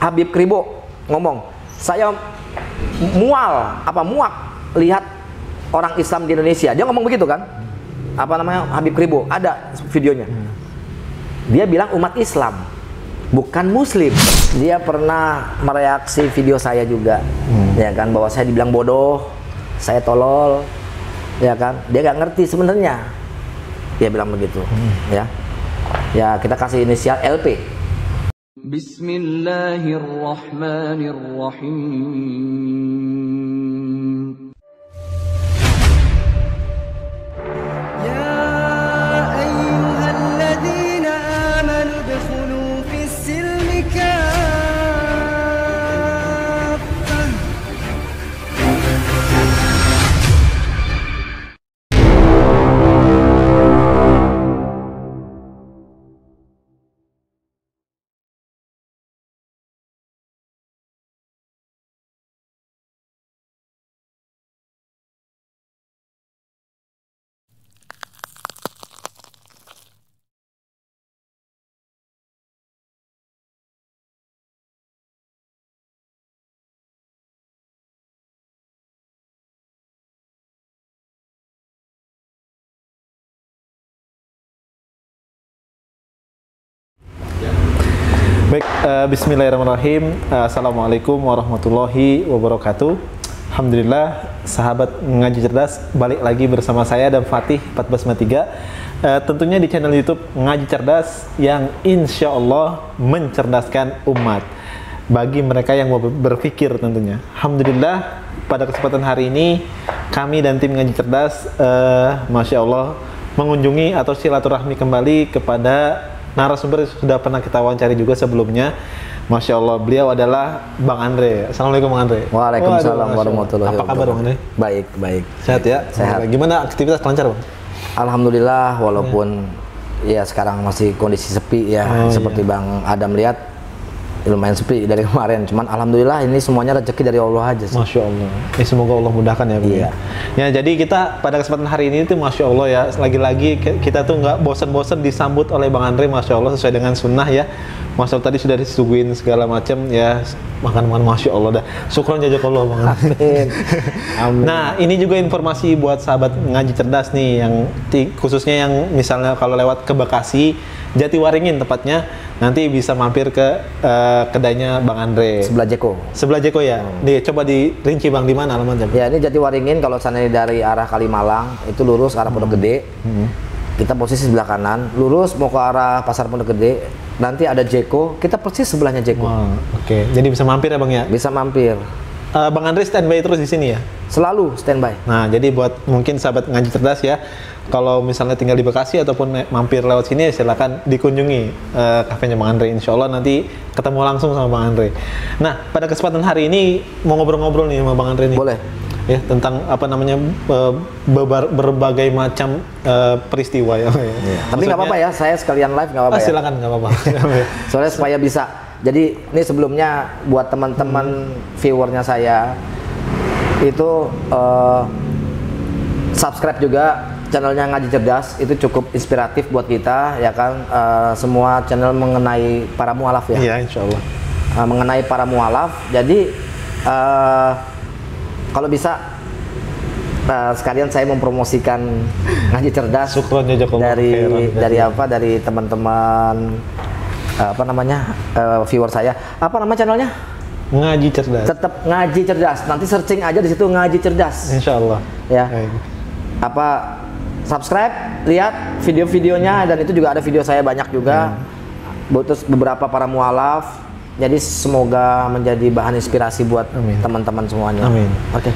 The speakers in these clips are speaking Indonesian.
Habib Kribo ngomong, saya muak lihat orang Islam di Indonesia. Dia ngomong begitu kan? Apa namanya, Habib Kribo, ada videonya. Dia bilang umat Islam, bukan Muslim. Dia pernah mereaksi video saya juga, ya kan, bahwa saya dibilang bodoh, saya tolol, ya kan? Dia nggak ngerti sebenarnya. Dia bilang begitu, ya. Ya kita kasih inisial LP. Bismillahirrahmanirrahim. Ya ayyuhalladzina amanu udkhulu fis-silmi kaffah. Baik, bismillahirrahmanirrahim. Assalamualaikum warahmatullahi wabarakatuh. Alhamdulillah, sahabat ngaji cerdas, balik lagi bersama saya dan Fatih 1453. Tentunya di channel YouTube Ngaji Cerdas yang insya Allah mencerdaskan umat bagi mereka yang mau berpikir tentunya. Alhamdulillah, pada kesempatan hari ini kami dan tim Ngaji Cerdas, Masya Allah, mengunjungi atau silaturahmi kembali kepada narasumber yang sudah pernah kita wawancari juga sebelumnya. Masya Allah, beliau adalah Bang Andre. Assalamualaikum Bang Andre. Waalaikumsalam warahmatullahi wabarakatuh. Apa kabar Bang Andre? Baik, baik. Sehat ya? Sehat. Gimana aktivitas lancar Bang? Alhamdulillah, walaupun ya sekarang masih kondisi sepi ya, seperti Bang Adam lihat lumayan sepi dari kemarin. Cuman alhamdulillah ini semuanya rezeki dari Allah aja sih. Masya Allah. Semoga Allah mudahkan ya Bang. Iya. Ya, jadi kita pada kesempatan hari ini tuh Masya Allah ya, lagi-lagi kita tuh nggak bosan-bosan disambut oleh Bang Andre, Masya Allah, sesuai dengan sunnah ya. Masya Allah, tadi sudah disuguhin segala macam ya, makan-makan, Masya Allah dah. Syukron jazakallah Bang Andre. Amin. Amin. Nah, ini juga informasi buat sahabat ngaji cerdas nih, yang khususnya yang misalnya kalau lewat ke Bekasi, Jatiwaringin tepatnya, nanti bisa mampir ke kedainya Bang Andre. Sebelah Jeko. Sebelah Jeko ya. Coba dirinci Bang, di mana alamatnya? Ya, ini Jatiwaringin. Kalau sana dari arah Kalimalang itu lurus ke arah Pondok Gede. Kita posisi sebelah kanan, lurus mau ke arah Pasar Pondok Gede. Nanti ada Jeko, kita persis sebelahnya Jeko. Oke. Jadi bisa mampir ya Bang ya? Bisa mampir. Bang Andre standby terus di sini ya? Selalu standby. Nah, jadi buat mungkin sahabat ngaji cerdas ya, kalau misalnya tinggal di Bekasi ataupun mampir lewat sini, silakan dikunjungi kafenya Bang Andre. Insya Allah nanti ketemu langsung sama Bang Andre. Nah, pada kesempatan hari ini mau ngobrol-ngobrol nih sama Bang Andre nih. Boleh. Ya, tentang apa namanya berbagai macam peristiwa ya. Tapi nggak apa-apa ya, saya sekalian live nggak apa-apa ya. Silakan, nggak apa-apa. Soalnya supaya bisa. Jadi ini sebelumnya buat teman-teman viewernya saya itu subscribe juga channelnya Ngaji Cerdas, itu cukup inspiratif buat kita ya kan. Semua channel mengenai para mualaf ya. Iya, insya Allah. Mengenai para mualaf. Jadi kalau bisa sekalian saya mempromosikan Ngaji Cerdas dari teman-teman apa namanya viewer saya. Apa nama channelnya? Ngaji Cerdas. Tetap Ngaji Cerdas. Nanti searching aja di situ Ngaji Cerdas. Insya Allah. Ya. Apa subscribe, lihat video-videonya, dan itu juga ada video saya banyak juga. Terus beberapa para mualaf. Jadi semoga menjadi bahan inspirasi buat teman-teman semuanya. Amin. Oke.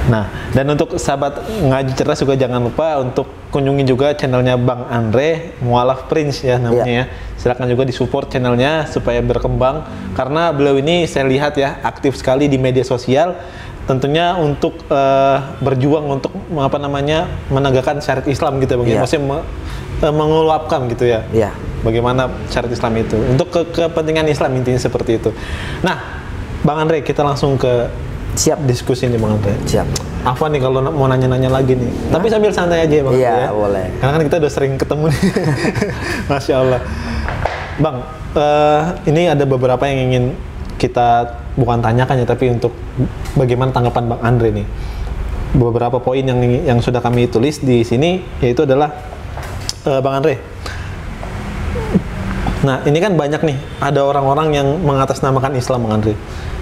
Nah, dan untuk sahabat ngaji cerdas juga jangan lupa untuk kunjungi juga channelnya Bang Andre, Mualaf Prince ya namanya ya. Silakan juga disupport channelnya supaya berkembang, karena beliau ini saya lihat ya aktif sekali di media sosial, tentunya untuk berjuang untuk apa namanya menegakkan syariat Islam gitu Bang. Maksudnya mengeluapkan gitu ya. Iya. Bagaimana syariat Islam itu untuk kepentingan Islam, intinya seperti itu. Nah, Bang Andre, kita langsung ke diskusi nih Bang Andre. Siap. Apa nih kalau mau nanya-nanya lagi nih? Tapi sambil santai aja ya Bang. Iya, ya. boleh. Karena kan kita udah sering ketemu nih. Masya Allah. Bang, ini ada beberapa yang ingin kita bukan tanyakan ya, tapi untuk bagaimana tanggapan Bang Andre nih. Beberapa poin yang sudah kami tulis di sini yaitu adalah Bang Andre. Nah, ini kan banyak nih ada orang-orang yang mengatasnamakan Islam, Bang Andre.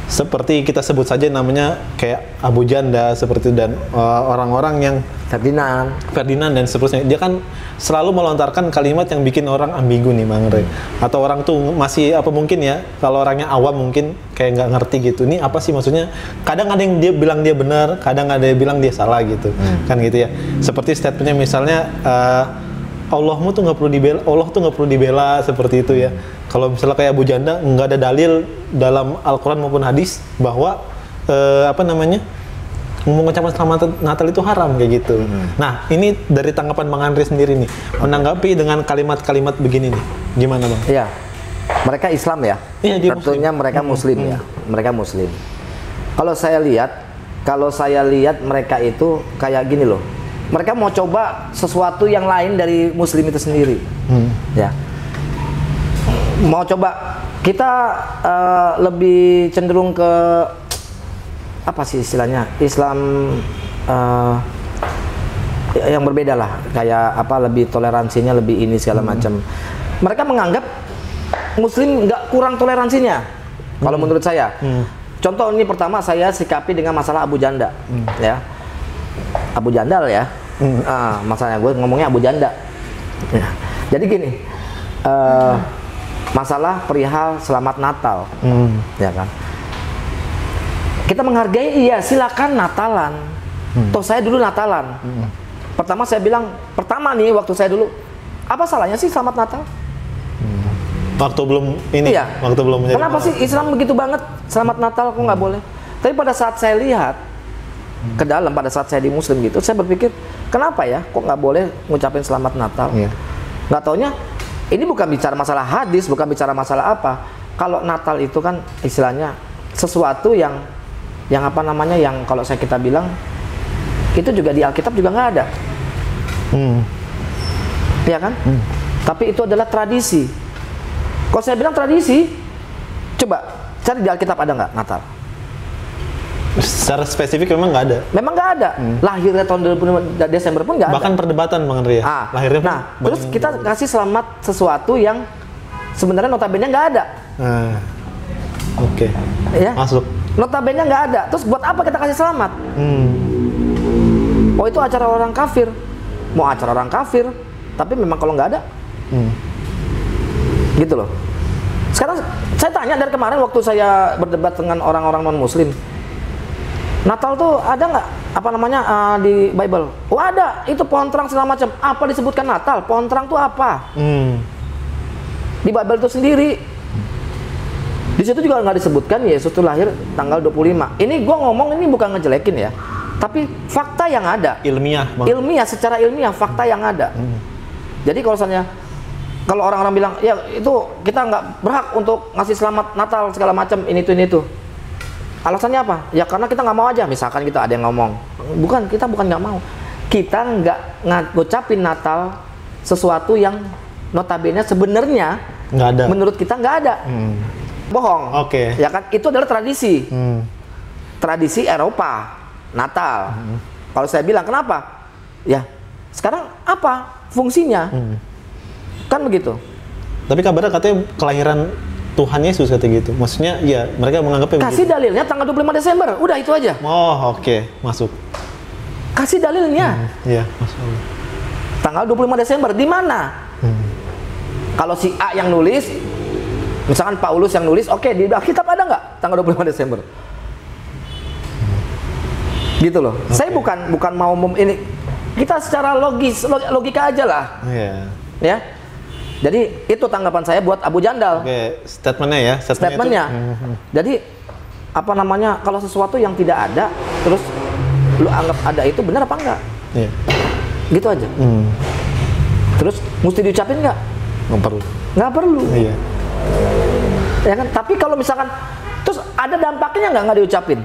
Seperti kita sebut saja namanya kayak Abu Janda seperti itu, dan orang-orang yang Ferdinand dan seterusnya. Dia kan selalu melontarkan kalimat yang bikin orang ambigu nih, Bang Andre. Atau orang tuh masih apa mungkin ya, kalau orangnya awam mungkin kayak nggak ngerti gitu. Ini apa sih maksudnya? Kadang ada yang dia bilang dia benar, kadang ada yang bilang dia salah gitu. Kan gitu ya. Seperti statementnya misalnya Allahmu tuh nggak perlu dibela, Allah tuh nggak perlu dibela seperti itu ya. Kalau misalnya kayak Abu Janda, nggak ada dalil dalam Al-Quran maupun hadis bahwa mengucapkan selamat Natal itu haram kayak gitu. Nah, ini dari tanggapan Bang Andre sendiri nih, menanggapi dengan kalimat-kalimat begini nih, gimana Bang? Iya, mereka Islam ya. Iya, dia tentunya Muslim. mereka Muslim ya. Mereka Muslim. Kalau saya lihat mereka itu kayak gini loh. Mereka mau coba sesuatu yang lain dari Muslim itu sendiri. Ya. Mau coba, kita lebih cenderung ke apa sih istilahnya, Islam yang berbeda lah, kayak apa, lebih toleransinya lebih ini segala macam. Mereka menganggap Muslim nggak kurang toleransinya, kalau menurut saya. Contoh ini pertama saya sikapi dengan masalah Abu Janda, ya, Abu Jandal ya, masalahnya gue ngomongnya Abu Janda. Ya. Jadi gini. Masalah perihal selamat Natal, ya kan? Kita menghargai, iya silakan Natalan. Toh saya dulu Natalan. Pertama saya bilang, waktu saya dulu, apa salahnya sih selamat Natal? Waktu belum ini, iya. Waktu belum menjadi kenapa sih Islam begitu banget selamat Natal kok nggak boleh? Tapi pada saat saya lihat ke dalam, pada saat saya di Muslim gitu, saya berpikir, kenapa ya kok nggak boleh ngucapin selamat Natal? Nggak taunya, ini bukan bicara masalah hadis, bukan bicara masalah apa. Kalau Natal itu kan istilahnya sesuatu yang apa namanya, yang kalau kita bilang itu juga di Alkitab juga nggak ada, ya kan? Tapi itu adalah tradisi. Kalau saya bilang tradisi, coba cari di Alkitab ada nggak Natal? Secara spesifik memang nggak ada. Memang nggak ada. Lahirnya tahun 25 Desember pun nggak ada. Bahkan perdebatan Bang Andre ya. Lahirnya. Nah, terus kita kasih selamat sesuatu yang sebenarnya notabene nggak ada. Oke. Ya. Masuk. Notabene nggak ada. Terus buat apa kita kasih selamat? Oh, itu acara orang kafir. Mau acara orang kafir, tapi memang kalau nggak ada, gitu loh. Sekarang saya tanya dari kemarin waktu saya berdebat dengan orang-orang non-Muslim. Natal tuh ada nggak apa namanya di Bible? Oh ada, itu pohon terang segala macam. Apa disebutkan Natal? Pohon terang tuh apa? Di Bible itu sendiri. Di situ juga nggak disebutkan Yesus itu lahir tanggal 25. Ini gua ngomong ini bukan ngejelekin ya, tapi fakta yang ada. Ilmiah, Bang. Ilmiah, secara ilmiah fakta yang ada. Jadi kalau orang-orang bilang ya itu kita nggak berhak untuk ngasih selamat Natal segala macam ini itu. Alasannya apa? Ya karena kita nggak mau aja. Misalkan kita ada yang ngomong, kita bukan nggak mau. Kita nggak ngucapin Natal sesuatu yang notabene sebenarnya nggak ada. Menurut kita nggak ada. Bohong. Oke. Ya kan? Itu adalah tradisi. Tradisi Eropa Natal. Kalau saya bilang kenapa? Ya sekarang apa fungsinya? Kan begitu. Tapi kabarnya katanya kelahiran Tuhan Yesus kata gitu. Maksudnya ya mereka menganggapnya kasih begitu. dalilnya tanggal 25 Desember. Udah itu aja. Oh, oke. Masuk. Kasih dalilnya. Iya, masuk. Tanggal 25 Desember di mana? Kalau si A yang nulis, misalkan Paulus yang nulis, oke, di Alkitab ada nggak tanggal 25 Desember? Gitu loh. Saya bukan mau ini. Kita secara logika aja lah. Ya. Jadi itu tanggapan saya buat Abu Jandal. Oke, statementnya ya. Statementnya. Jadi apa namanya, kalau sesuatu yang tidak ada, terus lu anggap ada, itu benar apa enggak? Iya. Gitu aja. Terus mesti diucapin nggak? Nggak perlu. Nggak perlu. Iya. Ya kan? Tapi kalau misalkan terus ada dampaknya nggak diucapin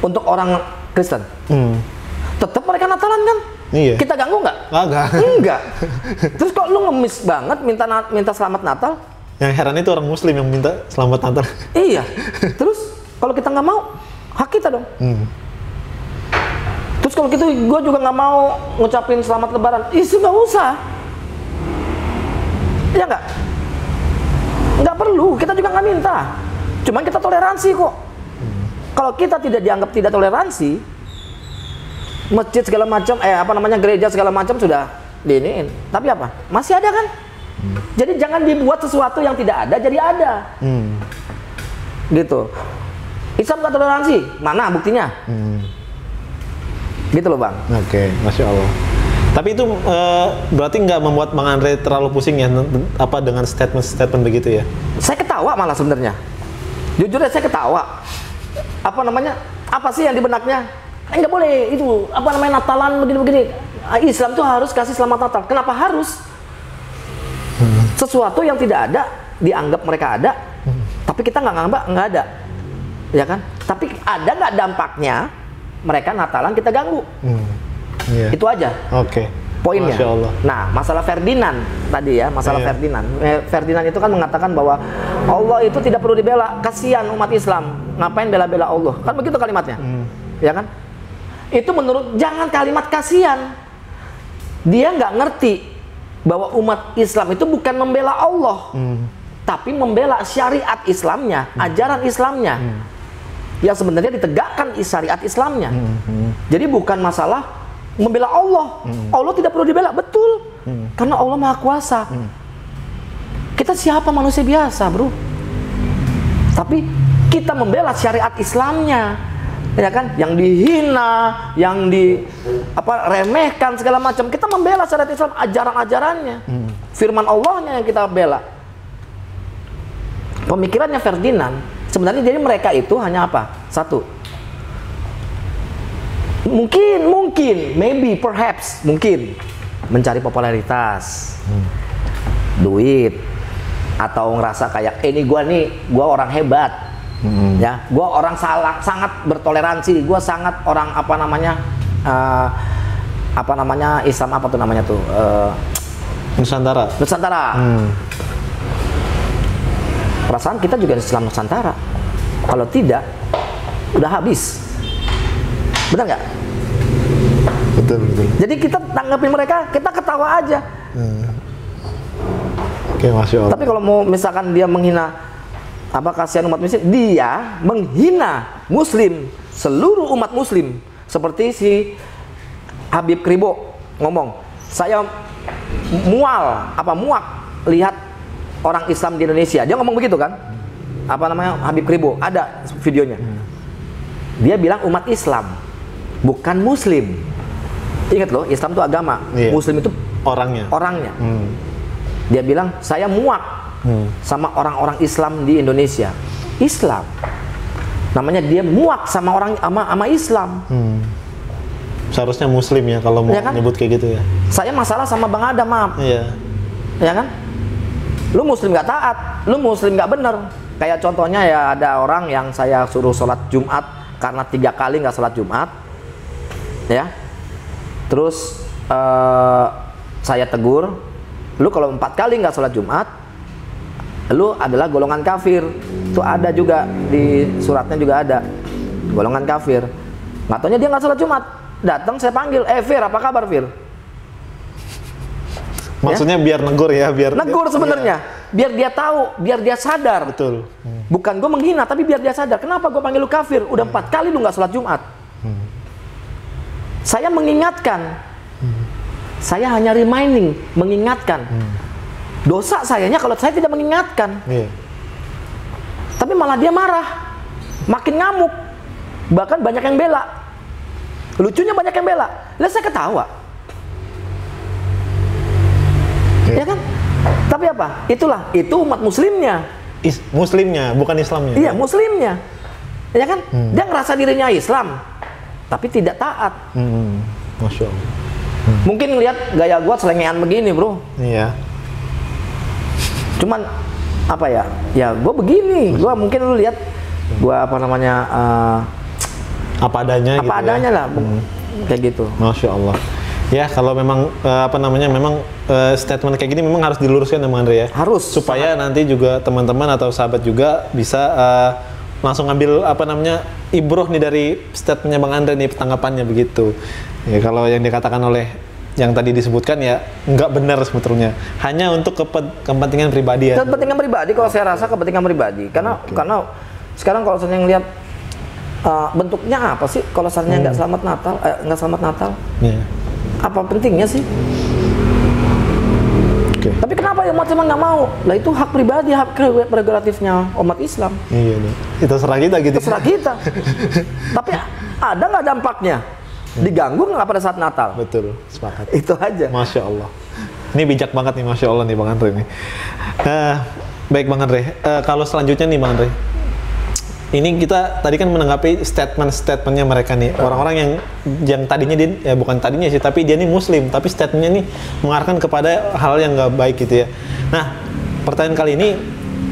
untuk orang Kristen? Tetap mereka Natalan kan? Iya. Kita ganggu nggak? Enggak. Enggak. Terus kok lu ngemis banget minta selamat Natal? Yang heran itu orang Muslim yang minta selamat Natal. Iya. Terus kalau kita nggak mau, hak kita dong. Terus kalau gitu, gue juga nggak mau ngucapin selamat Lebaran. Nggak usah. Ya nggak? Nggak perlu. Kita juga nggak minta. Cuman kita toleransi kok. Kalau kita tidak dianggap tidak toleransi, masjid segala macam, gereja segala macam sudah diiniin. Tapi apa? Masih ada kan? Jadi jangan dibuat sesuatu yang tidak ada jadi ada. Gitu. Islam nggak toleransi, mana buktinya? Gitu loh Bang. Oke, Masya Allah. Tapi itu berarti nggak membuat Bang Andre terlalu pusing ya, dengan statement begitu ya? Saya ketawa malah sebenarnya. Jujur aja saya ketawa. Apa sih yang di benaknya? Nggak boleh itu, Natalan begini-begini. Islam tuh harus kasih selamat Natal. Kenapa harus? Sesuatu yang tidak ada dianggap mereka ada, tapi kita nggak ada, ya kan? Tapi ada nggak dampaknya? Mereka Natalan kita ganggu. Itu aja. Oke. Poinnya. Masya Allah. Nah, masalah Ferdinand tadi ya, Ferdinand. Ferdinand itu kan mengatakan bahwa Allah itu tidak perlu dibela, kasihan umat Islam. Ngapain bela-bela Allah? Kan begitu kalimatnya. Ya kan? Itu menurut, jangan kalimat kasihan. Dia nggak ngerti bahwa umat Islam itu bukan membela Allah, tapi membela syariat Islamnya, ajaran Islamnya. Yang sebenarnya ditegakkan syariat Islamnya. Jadi bukan masalah membela Allah. Allah tidak perlu dibela, betul. Karena Allah Maha Kuasa. Kita siapa? Manusia biasa, bro. Tapi kita membela syariat Islamnya, ya kan? Yang dihina, yang remehkan segala macam. Kita membela syariat Islam, ajaran-ajarannya, firman Allahnya yang kita bela. Pemikirannya Ferdinand sebenarnya, jadi mereka itu hanya apa? Satu, mungkin, maybe, perhaps, mungkin mencari popularitas, duit, atau ngerasa kayak ini gua orang hebat, ya, gua orang sangat bertoleransi, gua sangat orang Islam apa tuh namanya tuh, Nusantara. Perasaan kita juga Islam Nusantara. Kalau tidak, udah habis. Benar nggak? Betul. Jadi kita tanggapin mereka, kita ketawa aja. Oke, Masya Allah. Tapi kalau mau misalkan dia menghina kasihan umat muslim, dia menghina Muslim, seluruh umat Muslim. Seperti si Habib Kribo ngomong, saya muak lihat orang Islam di Indonesia. Dia ngomong begitu kan? Habib Kribo, ada videonya. Dia bilang umat Islam, bukan Muslim. Ingat loh, Islam itu agama, Muslim itu orangnya. Dia bilang, saya muak sama orang-orang Islam di Indonesia. Islam, namanya dia muak sama Islam. Seharusnya Muslim ya kalau mau nyebut kayak gitu ya. Saya masalah sama Bang Adam, maaf. Iya. Ya kan? Lu Muslim nggak taat, lu Muslim nggak bener. Kayak contohnya ya, ada orang yang saya suruh sholat Jumat karena 3 kali nggak sholat Jumat, ya. Terus saya tegur, lu kalau 4 kali nggak sholat Jumat, lu adalah golongan kafir. Itu ada juga di suratnya, juga ada golongan kafir. Nggak taunya dia nggak sholat Jumat, datang saya panggil, Fir, apa kabar Fir? Maksudnya biar negur ya, biar negur sebenarnya, biar dia tahu, biar dia sadar. Betul. Bukan gue menghina, tapi biar dia sadar. Kenapa gue panggil lu kafir? Udah 4 kali lu nggak sholat Jumat. Saya mengingatkan. Saya hanya reminding, mengingatkan. Dosa sayanya kalau saya tidak mengingatkan. Tapi malah dia marah, makin ngamuk. Bahkan banyak yang bela. Lucunya banyak yang bela. Lah saya ketawa. Ya kan? Tapi apa? Itu umat muslimnya. Muslimnya, bukan Islamnya. Iya, muslimnya. Ya kan? Dia ngerasa dirinya Islam, tapi tidak taat. Masya Allah. Mungkin ngelihat gaya gua selengean begini, bro. Iya. Cuman apa ya? Ya gua begini. Gua mungkin lu lihat gua apa adanya lah, kayak gitu. Masya Allah. Ya kalau memang statement kayak gini memang harus diluruskan ya Bang Andre ya. Harus. Supaya nanti juga teman-teman atau sahabat juga bisa langsung ngambil ibroh nih dari statementnya Bang Andre nih, tanggapannya begitu. Ya kalau yang dikatakan oleh yang tadi disebutkan ya nggak benar sebetulnya. Hanya untuk kepentingan pribadi ya. Kepentingan pribadi, kalau saya rasa kepentingan pribadi. Karena sekarang kalau saya ngelihat bentuknya apa sih kalau misalnya nggak selamat Natal? Yeah. Apa pentingnya sih? Okay. Tapi kenapa umat Islam nggak mau? Lah itu hak pribadi, hak prerogatifnya umat Islam. Iya nih. Itu terserah kita gitu. Terserah kita. Tapi ada nggak dampaknya? Diganggu nggak pada saat Natal? Betul, sepakat. Itu aja. Masya Allah. Ini bijak banget nih, Masya Allah nih Bang Andre nih. Baik Bang Andre, kalau selanjutnya nih Bang Andre, ini kita tadi kan menanggapi statement-statementnya mereka nih, orang-orang yang tadinya dia, ya bukan tadinya sih, tapi dia nih Muslim, tapi statementnya nih mengarahkan kepada hal yang nggak baik gitu ya. Nah, pertanyaan kali ini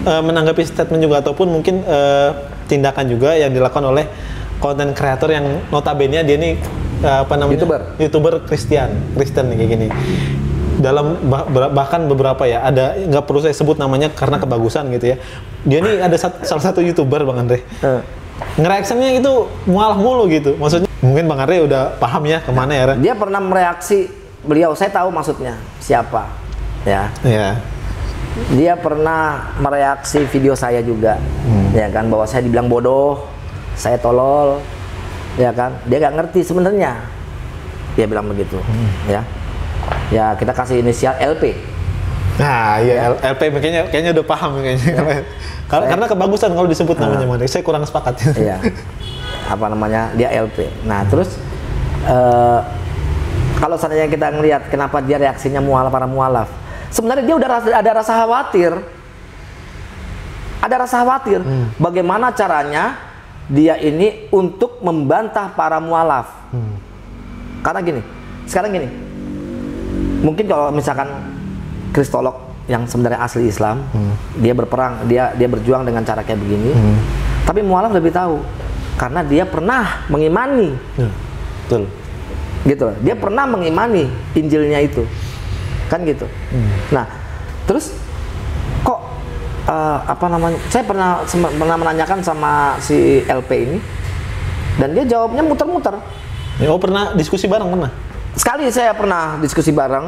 menanggapi statement juga ataupun mungkin tindakan juga yang dilakukan oleh konten kreator yang notabene dia nih YouTuber Kristen nih kayak gini. Dalam bahkan beberapa ya, ada nggak perlu saya sebut namanya karena kebagusan gitu ya. Dia nih ada salah satu YouTuber Bang Andre. Ngereaksinya itu mualah mulu gitu. Maksudnya mungkin Bang Andre udah paham ya kemana ya. Dia pernah mereaksi beliau, saya tahu maksudnya siapa ya. Iya. Dia pernah mereaksi video saya juga, ya kan, bahwa saya dibilang bodoh, saya tolol, ya kan. Dia nggak ngerti sebenarnya. Dia bilang begitu, ya. Ya kita kasih inisial LP. Nah, iya ya. LP kayaknya udah paham kayaknya. Ya. Karena kebagusan kalau disebut namanya Bang Andre. Saya kurang sepakat. Iya. Apa namanya? Dia LP. Nah, terus kalau seandainya kita ngelihat kenapa dia reaksinya para mualaf. Sebenarnya dia udah ada rasa khawatir. Ada rasa khawatir bagaimana caranya dia ini untuk membantah para mualaf. Karena gini, sekarang gini. Mungkin kalau misalkan kristolog yang sebenarnya asli Islam, dia berperang, dia berjuang dengan cara kayak begini. Tapi mualaf lebih tahu karena dia pernah mengimani. Betul. Gitu. Dia pernah mengimani Injilnya itu. Kan gitu. Nah, terus kok saya pernah menanyakan sama si LP ini dan dia jawabnya muter-muter. Oh, pernah diskusi bareng pernah? Sekali saya pernah diskusi bareng,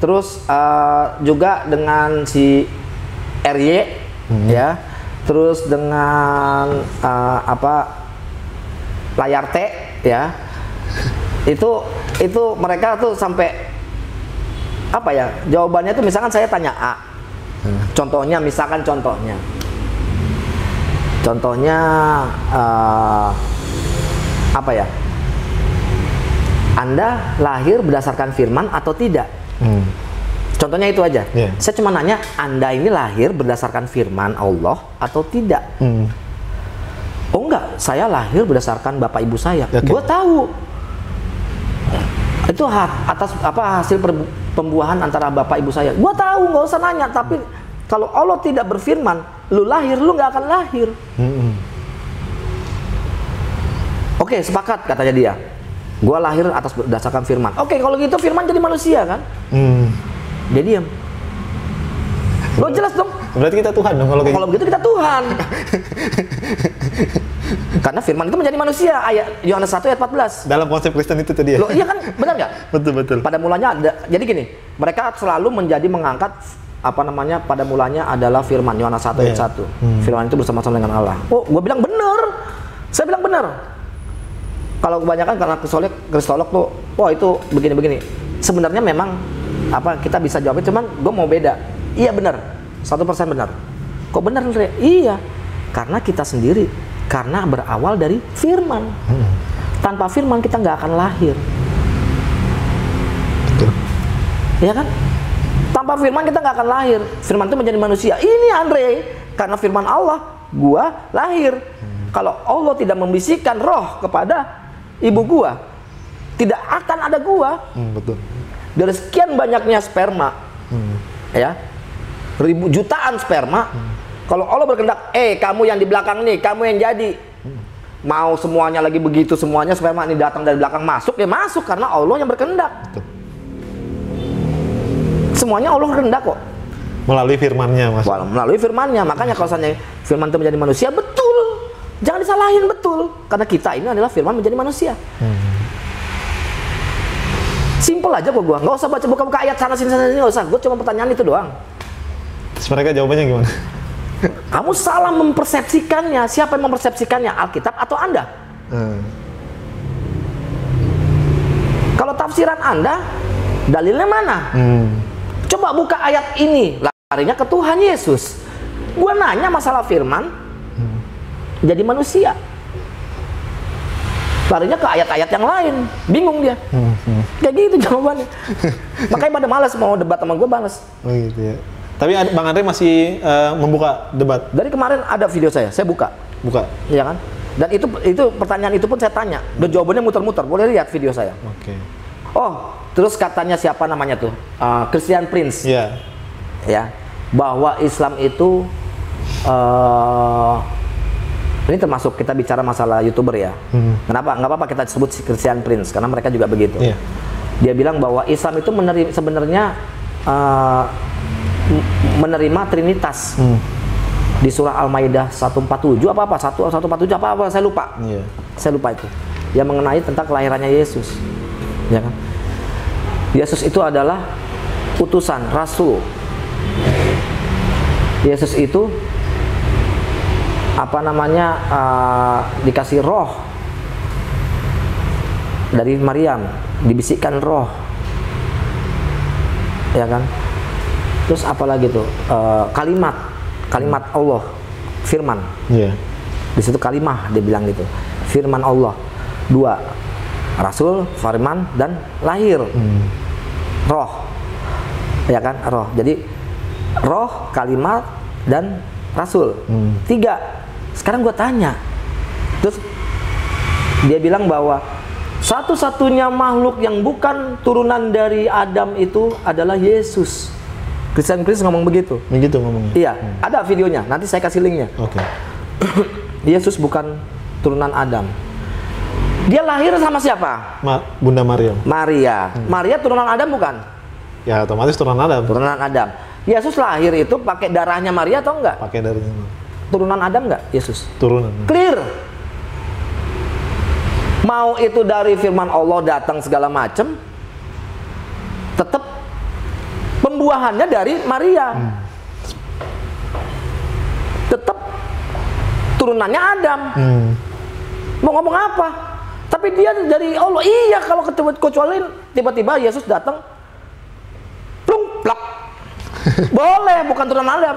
terus juga dengan si RY, ya, terus dengan layar T, ya, itu mereka tuh sampai jawabannya tuh misalkan saya tanya A, contohnya Anda lahir berdasarkan firman atau tidak? Contohnya itu aja. Yeah. Saya cuma nanya, Anda ini lahir berdasarkan firman Allah atau tidak? Oh enggak, saya lahir berdasarkan bapak ibu saya. Okay. Gue tahu. Itu hasil pembuahan antara bapak ibu saya. Gue tahu, nggak usah nanya. Tapi kalau Allah tidak berfirman, lu lahir, lu nggak akan lahir. Oke, sepakat katanya dia. Gua lahir atas berdasarkan firman. Oke, kalau gitu firman jadi manusia kan? Dia diam. Lo jelas dong. Berarti kita Tuhan dong kalau kayak Kalau begitu kita Tuhan. Karena firman itu menjadi manusia. Ayat Yohanes 1 ayat 14. Dalam konsep Kristen itu tadi ya. Loh, iya kan? Benar nggak? Betul. Pada mulanya ada. Jadi gini, mereka selalu mengangkat pada mulanya adalah firman Yohanes 1 ayat 1. Firman itu bersama-sama dengan Allah. Oh, gua bilang benar. Saya bilang benar. Kalau kebanyakan karena kristolog tuh, wah itu begini-begini. Sebenarnya memang kita bisa jawabnya, cuman gue mau beda. Iya benar, 100% benar. Kok benar Andre? Iya, karena kita sendiri, karena berawal dari firman. Tanpa firman kita nggak akan lahir. Betul. Iya kan? Tanpa firman kita nggak akan lahir. Firman itu menjadi manusia. Ini Andre, karena firman Allah, gua lahir. Kalau Allah tidak membisikkan roh kepada ibu gua, tidak akan ada gua. Betul. Dari sekian banyaknya sperma, ya, jutaan sperma. Kalau Allah berkehendak, kamu yang di belakang nih, kamu yang jadi. Mau semuanya lagi begitu, semuanya sperma ini datang dari belakang masuk, ya masuk karena Allah yang berkehendak. Betul. Semuanya Allah kehendak kok. Melalui firman-Nya, Mas. Melalui firman-Nya. Makanya kalau misalnya firman itu menjadi manusia, betul. Jangan disalahin, betul. Karena kita ini adalah firman menjadi manusia. Simple aja kok gua. Nggak usah baca buka-buka ayat sana sini nggak usah. Gua cuma pertanyaan itu doang. Terus mereka jawabannya gimana? Kamu salah mempersepsikannya. Siapa yang mempersepsikannya? Alkitab atau Anda? Kalau tafsiran Anda, dalilnya mana? Coba buka ayat ini, larinya ke Tuhan Yesus. Gua nanya masalah firman, jadi manusia. Larinya ke ayat-ayat yang lain, bingung dia. Kayak gitu jawabannya. Makanya pada malas mau debat sama gue, balas. Oh gitu ya. Tapi Bang Andre masih membuka debat. Dari kemarin ada video saya buka. Buka. Iya kan? Dan itu pertanyaan itu pun saya tanya. Dan jawabannya muter-muter. Boleh lihat video saya. Oke. Oh, terus katanya siapa namanya tuh? Christian Prince. Iya. Ya, bahwa Islam itu ini termasuk kita bicara masalah YouTuber ya. Kenapa? Nggak apa-apa kita sebut Christian Prince karena mereka juga begitu. Iya. Dia bilang bahwa Islam itu sebenarnya menerima Trinitas. Di surah Al-Maidah 147 apa 147 apa saya lupa. Iya. Saya lupa itu. Yang mengenai tentang kelahirannya Yesus. Ya kan? Yesus itu adalah utusan, rasul. Yesus itu apa namanya dikasih roh dari Maryam, dibisikkan roh. Ya kan? Terus apalagi tuh? Kalimat Allah, firman. Iya. Di situ kalimah dia bilang gitu. Firman Allah. 2. Rasul, firman, dan lahir. Roh. Ya kan? Roh. Jadi roh, kalimat, dan rasul. 3. Sekarang gue tanya. Terus dia bilang bahwa satu-satunya makhluk yang bukan turunan dari Adam itu adalah Yesus. Christian Prince ngomong begitu. Begitu ngomongnya. Iya, ada videonya. Nanti saya kasih linknya. Oke. Yesus bukan turunan Adam. Dia lahir sama siapa? Bunda Maryam. Maria. Maria turunan Adam bukan? Ya otomatis turunan Adam. Turunan Adam. Yesus lahir itu pakai darahnya Maria atau enggak? Pakai dari Turunan Adam enggak Yesus? turunan. Clear. Mau itu dari firman Allah datang segala macam, tetap pembuahannya dari Maria. Tetap turunannya Adam. Mau ngomong apa? Tapi dia dari Allah. Iya, kalau kecuali tiba-tiba Yesus datang, plung, plak. Boleh, bukan turunan Adam.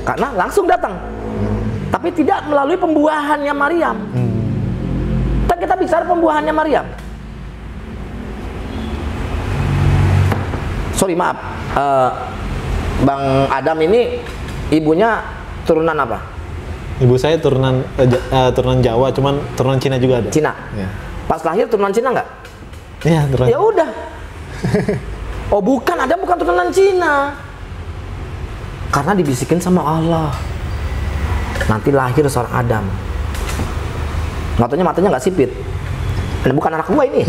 Karena langsung datang. Tapi tidak melalui pembuahannya Maryam. Kita bicara pembuahannya Maryam. Sorry, maaf. Bang Adam ini ibunya turunan apa? Ibu saya turunan Jawa, cuman turunan Cina juga ada. Cina. Ya. Pas lahir turunan Cina nggak? Iya, turunan. Ya udah. Oh bukan, Adam bukan turunan Cina. Karena dibisikin sama Allah. Nanti lahir seorang Adam. Matanya nggak sipit. Ini bukan anak gua ini.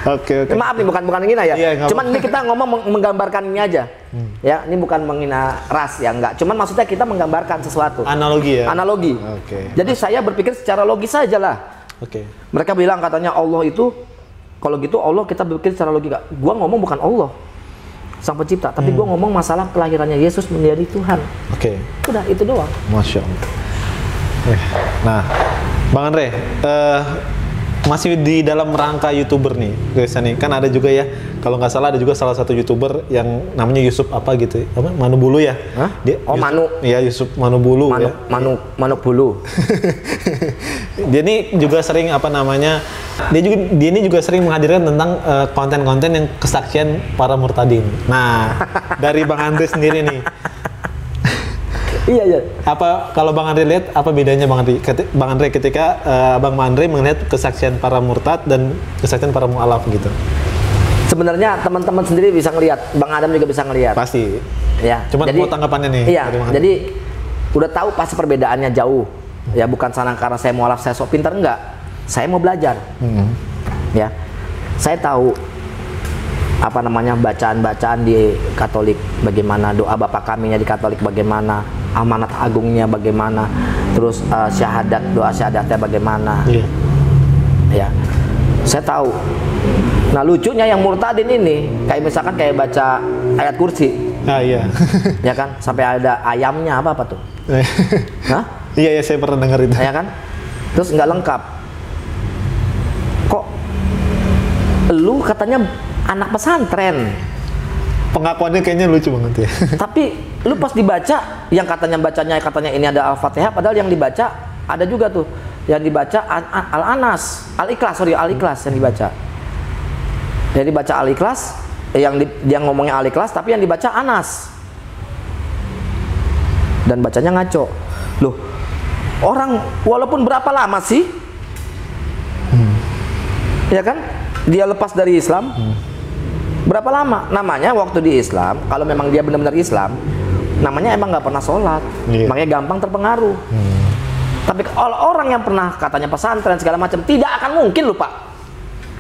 Oke. Maaf nih, bukan menghina ya. Iya, cuman ini kita ngomong menggambarkan ini aja. Ya, ini bukan menghina ras ya, enggak. Cuman maksudnya kita menggambarkan sesuatu. Analogi ya. Analogi. Oke. Jadi saya berpikir secara logis saja lah. Oke. Mereka bilang katanya Allah itu, kalau gitu Allah kita berpikir secara logika. Gua ngomong bukan Allah, Sang Pencipta, tapi gua ngomong masalah kelahirannya Yesus menjadi Tuhan. Oke. Udah itu doang. Masya Allah. Nah, Bang Andre, masih di dalam rangka YouTuber nih, guys nih. Kan ada juga ya, kalau nggak salah ada juga salah satu YouTuber yang namanya Yusuf apa gitu, apa Manubulu ya? Hah? Dia, Oh, Yusuf, Manu. Iya, Yusuf Manubulu ya. Manuk bulu. Dia ini juga sering apa namanya? Dia ini juga sering menghadirkan tentang konten-konten yang kesaksian para murtadin. Nah, dari Bang Andre sendiri nih. Iya. Apa kalau Bang Andre lihat apa bedanya Bang Andre ketika Bang Andre melihat kesaksian para murtad dan kesaksian para mualaf gitu? Sebenarnya teman-teman sendiri bisa ngelihat, Bang Adam juga bisa ngelihat. Pasti. Ya. Cuma mau tanggapannya nih. Iya. Jadi udah tahu pasti perbedaannya jauh. Ya bukan karena saya mualaf saya sok pintar, enggak. Saya mau belajar. Ya. Saya tahu apa namanya bacaan-bacaan di Katolik bagaimana, doa Bapa Kaminya di Katolik bagaimana, amanat agungnya bagaimana, terus syahadat, doa syahadatnya bagaimana. Ya, saya tahu. Nah lucunya yang murtadin ini kayak misalkan kayak baca ayat kursi. Iya. Ya kan, sampai ada ayamnya apa tuh? Hah? Iya, saya pernah dengar itu. Ya kan? Terus nggak lengkap. Kok lu katanya anak pesantren? Pengakuannya kayaknya lucu banget ya. Tapi lu pas dibaca, yang katanya ini ada Al-Fatihah, padahal yang dibaca ada juga tuh. Yang dibaca Al-Anas, Al-Ikhlas yang dibaca. Yang dibaca Al-Ikhlas, dia ngomongnya Al-Ikhlas, tapi yang dibaca Anas. Dan bacanya ngaco. Loh, orang walaupun berapa lama sih? Ya kan? Dia lepas dari Islam. Berapa lama? Namanya waktu di Islam, kalau memang dia benar-benar Islam, namanya emang nggak pernah sholat. Makanya gampang terpengaruh. Tapi kalau orang yang pernah katanya pesantren segala macam, tidak akan mungkin lupa.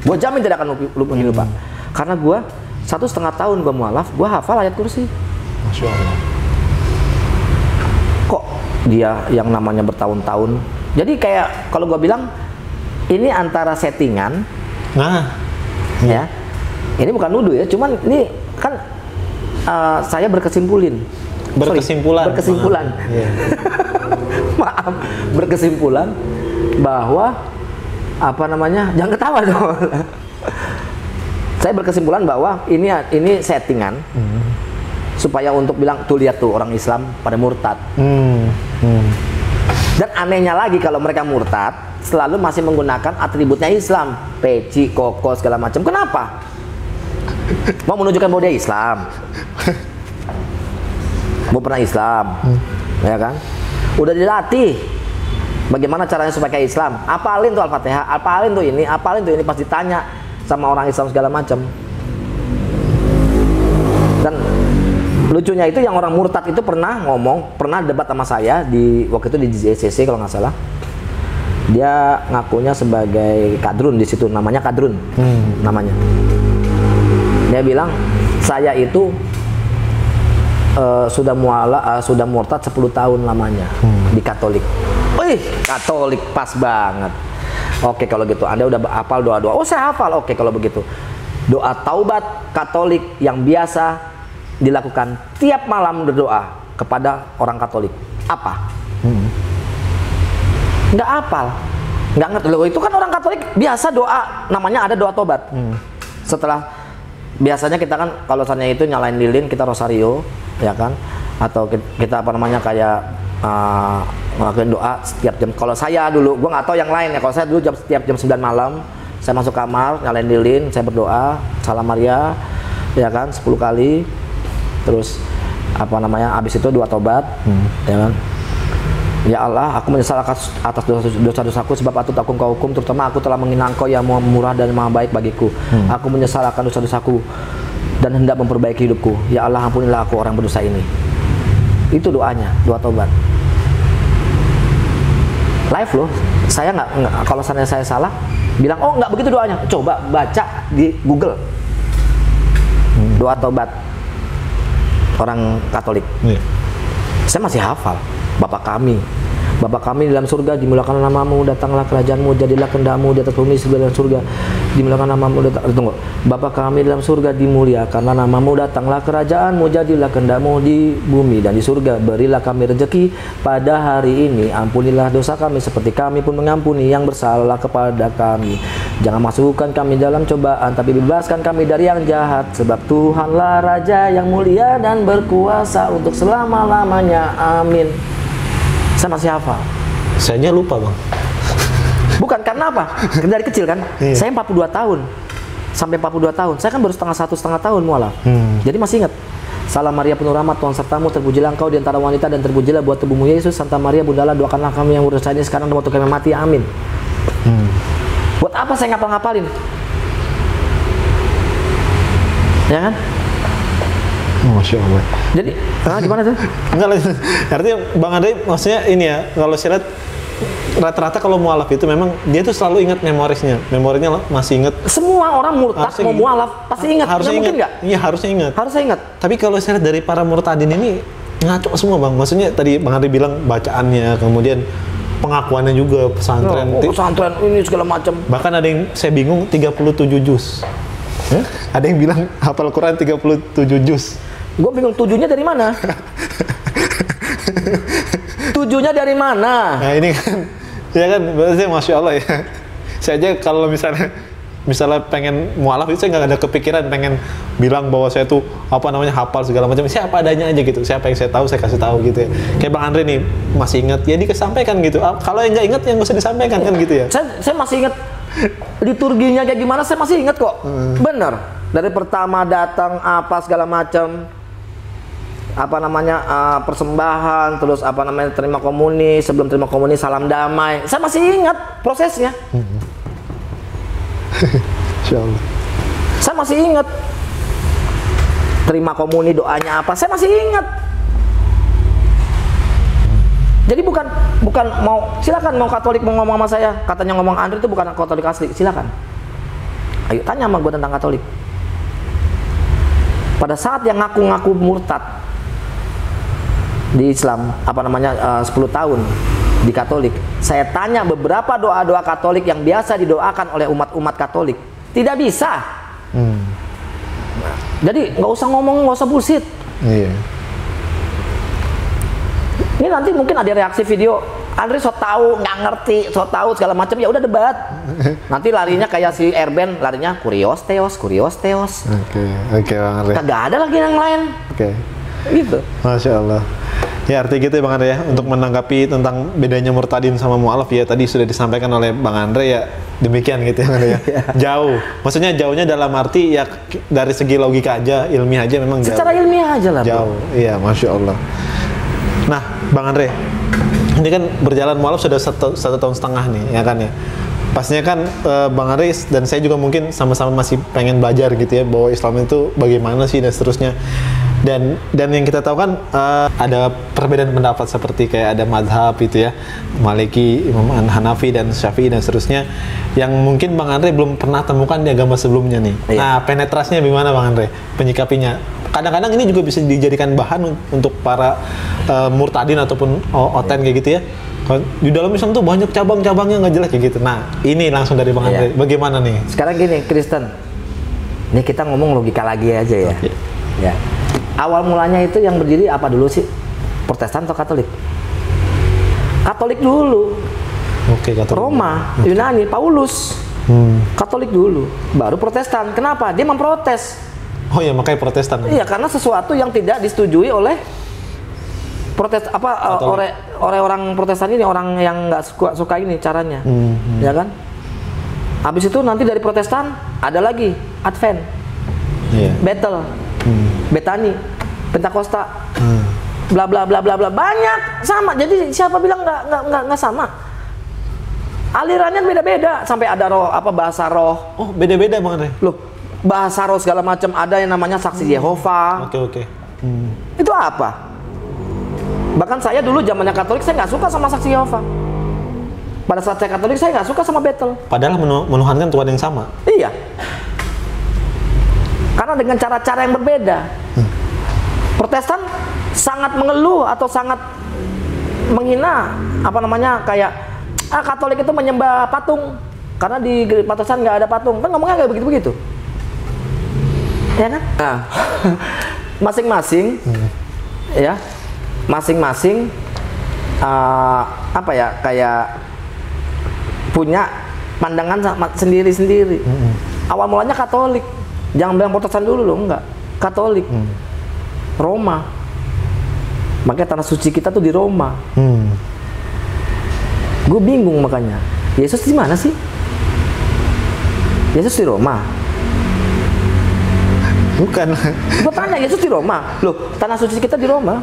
Gue jamin tidak akan lupa. Karena gue 1,5 tahun gue mualaf, gue hafal ayat kursi. Masya Allah. Kok dia yang namanya bertahun-tahun? Jadi kayak kalau gue bilang ini antara settingan. Nah, Ya, ini bukan nuduh ya, cuman ini kan saya berkesimpulan. Maaf, berkesimpulan bahwa apa namanya? Jangan ketawa dong. Saya berkesimpulan bahwa ini settingan supaya untuk bilang tuh lihat tuh orang Islam pada murtad. Dan anehnya lagi kalau mereka murtad selalu masih menggunakan atributnya Islam, peci, koko segala macam. Kenapa? Mau menunjukkan bahwa dia Islam. Mau pernah Islam, ya kan? Udah dilatih bagaimana caranya supaya kayak Islam. Apalin tuh Al-Fatihah, apalin tuh ini, pas ditanya sama orang Islam segala macam. Dan lucunya itu yang orang murtad itu pernah debat sama saya waktu itu di JCC kalau nggak salah. Dia ngakunya sebagai kadrun di situ, namanya kadrun, namanya. Dia bilang saya itu sudah murtad 10 tahun lamanya di Katolik. Wih, Katolik pas banget. Oke kalau gitu, Anda udah hafal doa-doa. Oh saya hafal. Oke kalau begitu, doa taubat Katolik yang biasa dilakukan tiap malam berdoa kepada orang Katolik. Apa? Nggak hafal, nggak ngerti. Loh, itu kan orang Katolik biasa doa, namanya ada doa tobat. Setelah biasanya kita kan kalau misalnya itu nyalain lilin, kita rosario, ya kan? Atau kita apa namanya kayak ngelakuin doa setiap jam. Kalau saya dulu, gua nggak tahu yang lain ya. Kalau saya dulu setiap jam 9 malam, saya masuk kamar, nyalain lilin, saya berdoa, Salam Maria, ya kan? 10 kali. Terus apa namanya? Abis itu doa tobat, ya kan? Ya Allah, aku menyesal atas dosa-dosaku sebab aku tak kau hukum, terutama aku telah menghina Engkau yang maha murah dan maha baik bagiku. Aku menyesal akan dosa-dosaku dan hendak memperbaiki hidupku. Ya Allah, ampunilah aku orang berdosa ini. Itu doanya, doa tobat. Live loh, saya nggak kalau saya salah, bilang oh nggak begitu doanya. Coba baca di Google doa tobat orang Katolik. Saya masih hafal. Bapa kami dalam surga, dimuliakanlah namamu, datanglah kerajaanmu, jadilah kehendakmu di atas bumi seperti dalam surga. Dimuliakanlah namamu, tunggu. Bapa kami dalam surga, dimuliakanlah namamu, datanglah kerajaanmu, jadilah kehendakmu di bumi dan di surga. Berilah kami rezeki pada hari ini, ampunilah dosa kami seperti kami pun mengampuni yang bersalah kepada kami. Jangan masukkan kami dalam cobaan, tapi bebaskan kami dari yang jahat, sebab Tuhanlah Raja yang mulia dan berkuasa untuk selama-lamanya. Amin. Saya masih hafal. Sayanya lupa bang. Bukan karena apa? Dari kecil kan. Saya 42 tahun. Sampai 42 tahun. Saya kan baru setengah tahun mualaf. Jadi masih ingat. Salam Maria penuh rahmat, Tuhan sertamu, terpujilah engkau di antara wanita dan terpujilah buat tubuhmu Yesus. Santa Maria bundalah, doakanlah kami yang berdosa ini sekarang dan waktu kami mati. Amin. Buat apa saya ngapal-ngapalin? Ya kan? Masya Allah. Jadi, gimana tuh? Enggak lah. Artinya Bang Andre maksudnya ini ya, kalau saya lihat rata-rata kalau mualaf itu memang dia tuh selalu ingat memorinya masih ingat. Semua orang murtad Harusnya mau gitu. mualaf pasti ingat. Harusnya Nggak ingat. mungkin nggak? Iya, harusnya ingat. Harusnya ingat. Tapi kalau saya lihat dari para murtadin ini ngaco semua Bang. Maksudnya tadi Bang Andri bilang bacaannya, kemudian pengakuannya juga pesantren. Pesantren ini segala macam. Bahkan ada yang saya bingung 37 juz. Ada yang bilang hafal Quran 37 juz. Gue bingung tujuhnya dari mana? Tujuhnya dari mana? Nah ini kan, ya kan, berarti Masya Allah ya. Saya aja kalau misalnya pengen mualaf itu saya nggak ada kepikiran pengen bilang bahwa saya tuh apa namanya hafal segala macam. Siapa adanya aja gitu. Siapa yang saya tahu saya kasih tahu gitu ya. Kayak Bang Andre nih masih ingat ya dikesampaikan gitu. Kalau yang nggak ingat ya nggak usah disampaikan kan gitu ya. Saya masih ingat liturginya kayak gimana, saya masih ingat kok. Bener. Dari pertama datang apa segala macam. Apa namanya persembahan, terus apa namanya terima komuni, sebelum terima komuni salam damai. Saya masih ingat prosesnya. Insyaallah. Saya masih ingat terima komuni doanya apa. Saya masih ingat. Jadi bukan mau silakan mau Katolik mau ngomong sama saya, katanya ngomong Andre itu bukan Katolik asli, silakan. Ayo tanya sama gue tentang Katolik. Pada saat yang ngaku-ngaku murtad di Islam, apa namanya 10 tahun di Katolik, saya tanya beberapa doa-doa Katolik yang biasa didoakan oleh umat-umat Katolik, tidak bisa. Jadi nggak usah ngomong, nggak usah bullshit. Iya. Ini nanti mungkin ada reaksi video, Andre so tahu, nggak ngerti, so tahu segala macam, ya udah debat. Nanti larinya kayak si Erben, larinya kurios teos. Oke Bang Andre. Kagak ada lagi yang lain. Oke. Gitu. Masya Allah. Ya artinya gitu ya Bang Andre ya, untuk menanggapi tentang bedanya murtadin sama mualaf ya tadi sudah disampaikan oleh Bang Andre ya, demikian gitu ya Bang Andre ya. Jauh, maksudnya jauhnya dalam arti ya dari segi logika aja, ilmiah aja memang jauh. Secara ilmiah aja lah. Jauh, iya Masya Allah. Nah Bang Andre, ini kan berjalan mualaf sudah satu tahun setengah nih ya kan ya. Pastinya kan Bang Andre dan saya juga mungkin sama-sama masih pengen belajar gitu ya bahwa Islam itu bagaimana sih dan seterusnya. Dan yang kita tahu kan ada perbedaan pendapat seperti kayak ada madhab itu ya, Maliki, Imam Hanafi dan Syafi'i dan seterusnya yang mungkin Bang Andre belum pernah temukan di agama sebelumnya nih. Iya. Nah penetrasinya gimana Bang Andre? Penyikapinya? Kadang-kadang ini juga bisa dijadikan bahan untuk para murtadin ataupun oten kayak gitu ya. Di dalam Islam tuh banyak cabang-cabangnya nggak jelas kayak gitu. Nah ini langsung dari Bang Andre, bagaimana nih? Sekarang gini Kristen, ini kita ngomong logika lagi aja ya. Oke. Ya. Awal mulanya itu yang berdiri apa dulu sih? Protestan atau Katolik? Katolik dulu. Oke, Katolik. Roma, Yunani, Paulus. Katolik dulu, baru Protestan. Kenapa? Dia memprotes. Oh ya, makanya Protestan. Iya, karena sesuatu yang tidak disetujui oleh oleh orang Protestan ini, orang yang nggak suka ini caranya, ya kan? Habis itu nanti dari Protestan ada lagi Advent, Battle, Betani, Pentakosta, bla bla bla bla bla, banyak sama. Jadi siapa bilang nggak sama? Alirannya beda-beda, sampai ada roh bahasa roh. Oh beda-beda Bang Andre. Loh, bahasa roh segala macam, ada yang namanya saksi Yehova. Oke. Itu apa? Bahkan saya dulu zamannya Katolik saya nggak suka sama saksi Yehova. Pada saat saya Katolik saya nggak suka sama Battle. Padahal menuhankan Tuhan yang sama. Iya. Karena dengan cara-cara yang berbeda. Protestan sangat mengeluh atau sangat menghina kayak Katolik itu menyembah patung karena di Protestan nggak ada patung. Kan ngomongnya kayak begitu-begitu. Ya kan? Nah, masing-masing ya. Masing-masing kayak punya pandangan sendiri-sendiri. Awal mulanya Katolik. Jangan bilang Protestan dulu loh, enggak. Katolik. Roma. Makanya tanah suci kita tuh di Roma. Gue bingung makanya. Yesus di mana sih? Yesus di Roma. Bukan. Gue tanya, Yesus di Roma. Loh, tanah suci kita di Roma.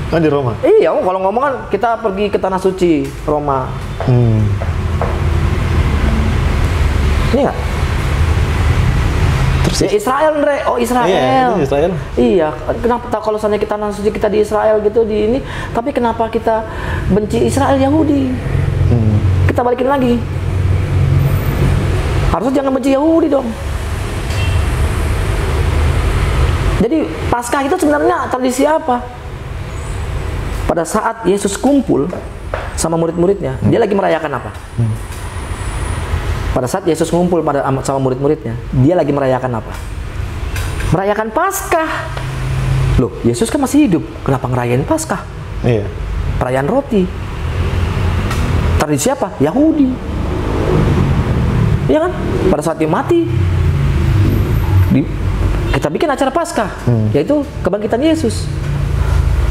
Oh di Roma? Iya, kalau ngomong kan kita pergi ke tanah suci Roma. Ini nggak? Terus ya Israel, Andre. Oh Israel. Iya, Israel. Iya. Kenapa kalau seandainya kita tanah suci kita di Israel gitu di ini, tapi kenapa kita benci Israel Yahudi? Kita balikin lagi. Harusnya jangan benci Yahudi dong. Jadi Paskah itu sebenarnya tradisi apa? Pada saat Yesus kumpul sama murid-muridnya, dia lagi merayakan apa? Pada saat Yesus kumpul sama murid-muridnya, dia lagi merayakan apa? Merayakan Paskah. Loh, Yesus kan masih hidup, kenapa ngerayain Paskah? Iya. Perayaan roti. Tradisi apa? Yahudi. Iya kan? Pada saat dia mati, kita bikin acara Paskah, yaitu kebangkitan Yesus.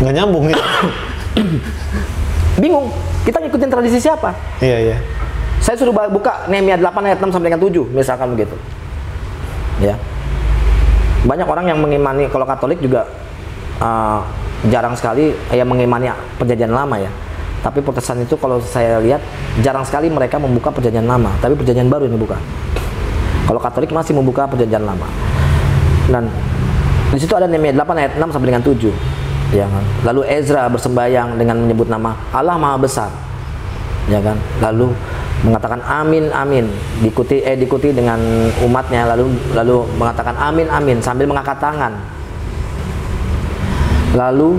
Nggak nyambung nih. Bingung, kita ngikutin tradisi siapa? Iya, iya. Saya suruh buka Nehemia 8 ayat 6 sampai dengan 7, misalkan begitu. Ya. Banyak orang yang mengimani, kalau Katolik juga jarang sekali yang mengimani Perjanjian Lama ya. Tapi Protestan itu kalau saya lihat jarang sekali mereka membuka Perjanjian Lama, tapi Perjanjian Baru yang dibuka. Kalau Katolik masih membuka Perjanjian Lama. Dan di situ ada Nehemia 8 ayat 6 sampai dengan 7. Ya kan? Lalu Ezra bersembahyang dengan menyebut nama Allah Maha Besar. Ya kan? Lalu mengatakan amin amin, diikuti dengan umatnya, lalu mengatakan amin amin sambil mengangkat tangan. Lalu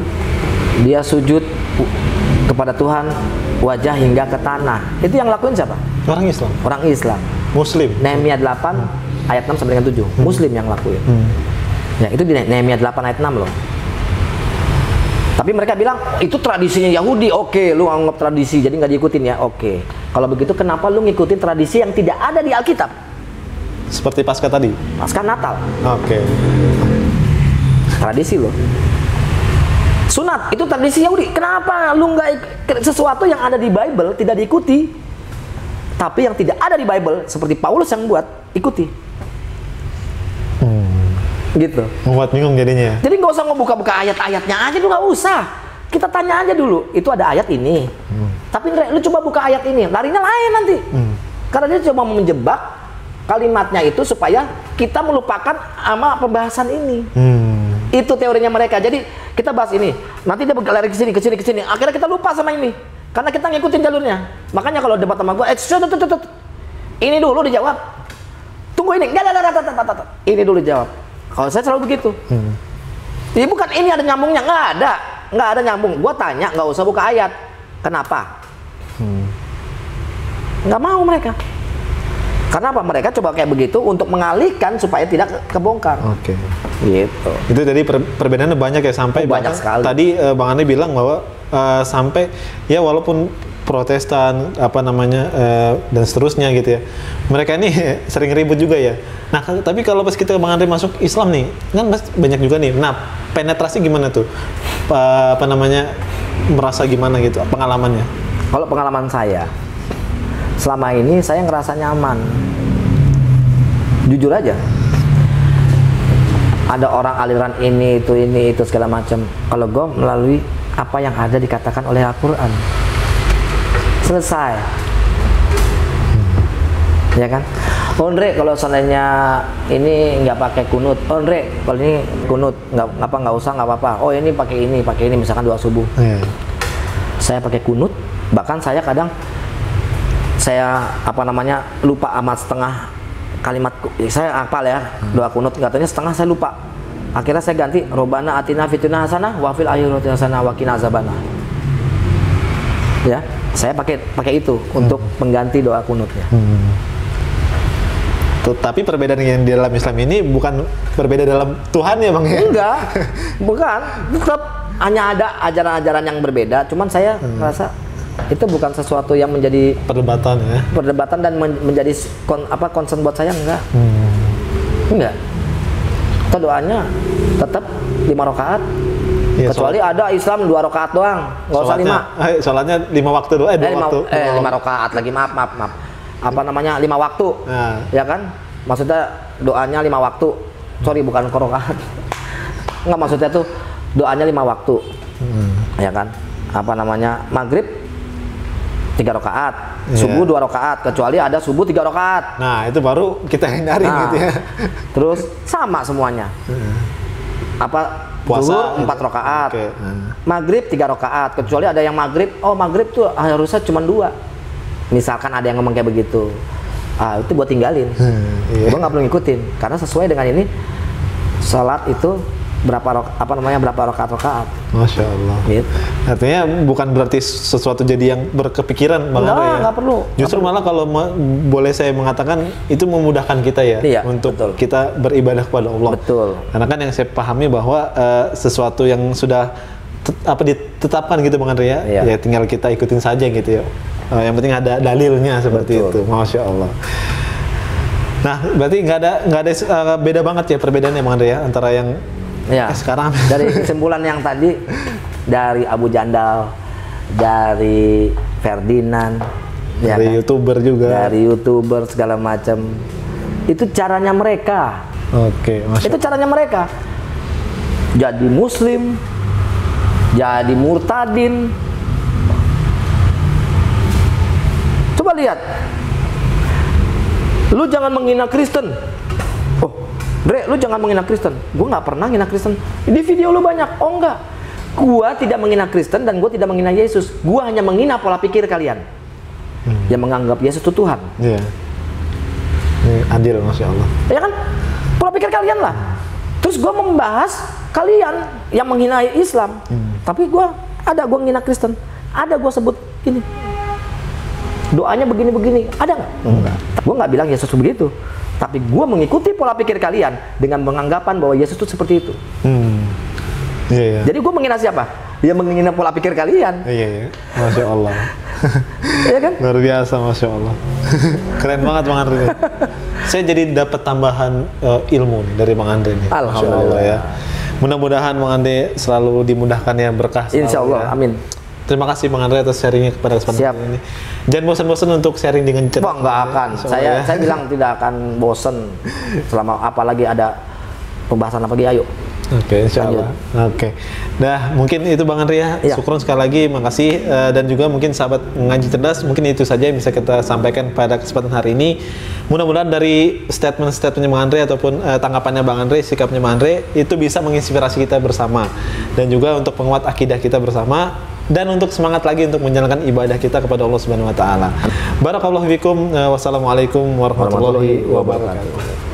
dia sujud kepada Tuhan wajah hingga ke tanah. Itu yang lakuin siapa? Orang Islam. Orang Islam. Muslim. Nehemia 8 ayat 6 sampai dengan 7. Muslim yang lakuin. Ya, itu di Nehemia 8 ayat 6 loh. Tapi mereka bilang itu tradisinya Yahudi. Oke, lu anggap tradisi jadi nggak diikutin ya. Oke. Kalau begitu kenapa lu ngikutin tradisi yang tidak ada di Alkitab? Seperti Paskah tadi. Paskah Natal. Oke. Tradisi loh. Sunat itu tradisi Yahudi. Kenapa lu nggak sesuatu yang ada di Bible tidak diikuti? Tapi yang tidak ada di Bible seperti Paulus yang buat ikuti. Gitu. Membuat bingung jadinya. Jadi nggak usah ngebuka-buka ayat-ayatnya aja dulu, nggak usah. Kita tanya aja dulu, itu ada ayat ini. Tapi Ndre, lu coba buka ayat ini, larinya lain nanti. Karena dia coba menjebak kalimatnya itu supaya kita melupakan sama pembahasan ini. Itu teorinya mereka. Jadi kita bahas ini, nanti dia lari ke sini. Akhirnya kita lupa sama ini, karena kita ngikutin jalurnya. Makanya kalau debat sama gue, ini dulu dijawab. Tunggu ini, ini dulu dijawab. Kalau saya selalu begitu. Jadi bukan ini ada nyambungnya, nggak ada nyambung. Gua tanya, nggak usah buka ayat. Kenapa? Nggak mau mereka. Karena apa? Mereka coba kayak begitu untuk mengalihkan supaya tidak kebongkar. Oke. Gitu. Itu jadi perbedaannya banyak ya, sampai banyak sekali. Tadi Bang Andi bilang bahwa sampai ya walaupun Protestan dan seterusnya gitu ya, mereka ini sering ribut juga ya. Nah tapi kalau pas kita Bang Andre masuk Islam nih, kan banyak juga nih. Nah penetrasi gimana tuh? Merasa gimana gitu pengalamannya? Kalau pengalaman saya, selama ini saya ngerasa nyaman. Jujur aja. Ada orang aliran ini itu segala macam. Kalau gue melalui apa yang ada dikatakan oleh Al-Quran. Selesai. Ya kan? Andre kalau seandainya ini nggak pakai kunut, Andre kalau ini kunut nggak usah, nggak apa-apa. Oh ini pakai ini misalkan doa subuh. Saya pakai kunut, bahkan saya kadang lupa amat setengah kalimat. Saya hafal ya doa kunut, katanya setengah saya lupa. Akhirnya saya ganti Robbana atina fituna hasanah wa fil akhirati hasanah wa qina azabannar. Ya, saya pakai itu untuk mengganti doa kunutnya. Tapi perbedaan yang di dalam Islam ini bukan berbeda dalam Tuhan ya Bang ya? Enggak, bukan. Tetap hanya ada ajaran-ajaran yang berbeda. Cuman saya merasa itu bukan sesuatu yang menjadi perdebatan ya. Perdebatan dan menjadi concern buat saya, enggak. Enggak. Kita doanya tetap 5 rakaat. Ya, kecuali ada Islam 2 rakaat doang, nggak usah 5. Sholatnya 5 waktu doang, 2 waktu. 5 rakaat lagi, maaf. 5 waktu, ya kan? Maksudnya doanya 5 waktu. Sorry, bukan rakaat. Nggak, maksudnya tuh doanya 5 waktu, ya kan? Maghrib 3 rakaat, subuh 2 rakaat, kecuali ada subuh 3 rakaat. Nah, itu baru kita hindarin gitu ya. Terus sama semuanya. Puasa 4 rakaat, maghrib 3 rakaat, kecuali ada yang maghrib tuh harusnya cuma 2. misalkan ada yang ngomong kayak begitu, itu gue tinggalin. Iya. Gue nggak perlu ngikutin karena sesuai dengan ini salat itu berapa rakaat. Masya Allah. Gitu. Artinya bukan berarti sesuatu jadi yang berkepikiran Bang Andre ya. Nggak perlu. Justru malah kalau boleh saya mengatakan itu memudahkan kita ya Iya, untuk betul. kita beribadah kepada Allah. Betul. Karena kan yang saya pahami bahwa sesuatu yang sudah ditetapkan gitu Bang Andre ya, Iya. ya tinggal kita ikutin saja gitu ya. Yang penting ada dalilnya seperti Betul. itu. Masya Allah. Nah, berarti nggak ada beda banget ya perbedaannya Bang Andre ya antara yang Ya. sekarang. Dari kesimpulan yang tadi dari Abu Jandal, dari Ferdinand, ya Dari kan? YouTuber juga. Dari YouTuber segala macam. Itu caranya mereka. Oke, Masya Itu caranya mereka. Jadi muslim, jadi murtadin. Coba lihat. Lu jangan menghina Kristen. Oh, Dre, lu jangan menghina Kristen. Gue nggak pernah menghina Kristen. Di video lu banyak. Oh enggak. Gua tidak menghina Kristen dan gue tidak menghina Yesus. Gua hanya menghina pola pikir kalian. Yang menganggap Yesus itu Tuhan. Iya. Ini adil, Masya Allah. Ya kan? Pola pikir kalian lah. Terus gue membahas kalian yang menghina Islam. Tapi gue menghina Kristen. Ada gue sebut gini. Doanya begini-begini. Ada nggak? Enggak. Gue nggak bilang Yesus begitu. Tapi gue mengikuti pola pikir kalian dengan menganggapan bahwa Yesus itu seperti itu. Iya, iya. Jadi gue menghina siapa? Dia menghina pola pikir kalian. Iya, iya. Masya Allah. Iya kan? Luar biasa, Masya Allah. Keren banget Bang Andre. Saya jadi dapat tambahan ilmu dari Bang Andre nih. Masya Alhamdulillah. Allah ya. Mudah-mudahan Bang Andre selalu dimudahkan ya berkah. selalu Insya Allah, ya. amin. Terima kasih Bang Andre atas sharingnya kepada kesempatan Siap. ini. Jangan bosan-bosan untuk sharing dengan cerdas. Wah, nggak akan. Insya Allah ya. Saya bilang tidak akan bosen selama apalagi ada pembahasan apa lagi. Ayo. Oke, insya Allah. Oke. Nah, mungkin itu Bang Andre ya. Iya. Syukron sekali lagi, makasih. Dan juga mungkin sahabat ngaji cerdas, mungkin itu saja yang bisa kita sampaikan pada kesempatan hari ini. Mudah-mudahan dari statement-statementnya Bang Andre ataupun tanggapannya Bang Andre, sikapnya Bang Andre, itu bisa menginspirasi kita bersama. Dan juga untuk penguat akidah kita bersama. Dan untuk semangat lagi untuk menjalankan ibadah kita kepada Allah Subhanahu Wa Taala. Barakallahu fikum. Wassalamualaikum warahmatullahi wabarakatuh.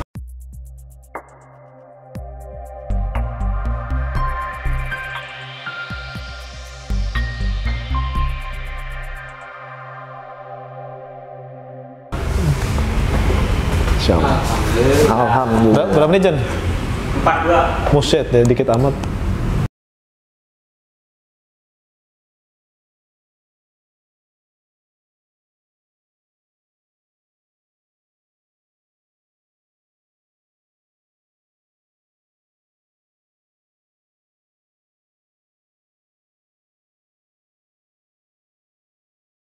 Insyaallah. Alhamdulillah. Berapa menit Jan? 42. Muset ya, dikit amat.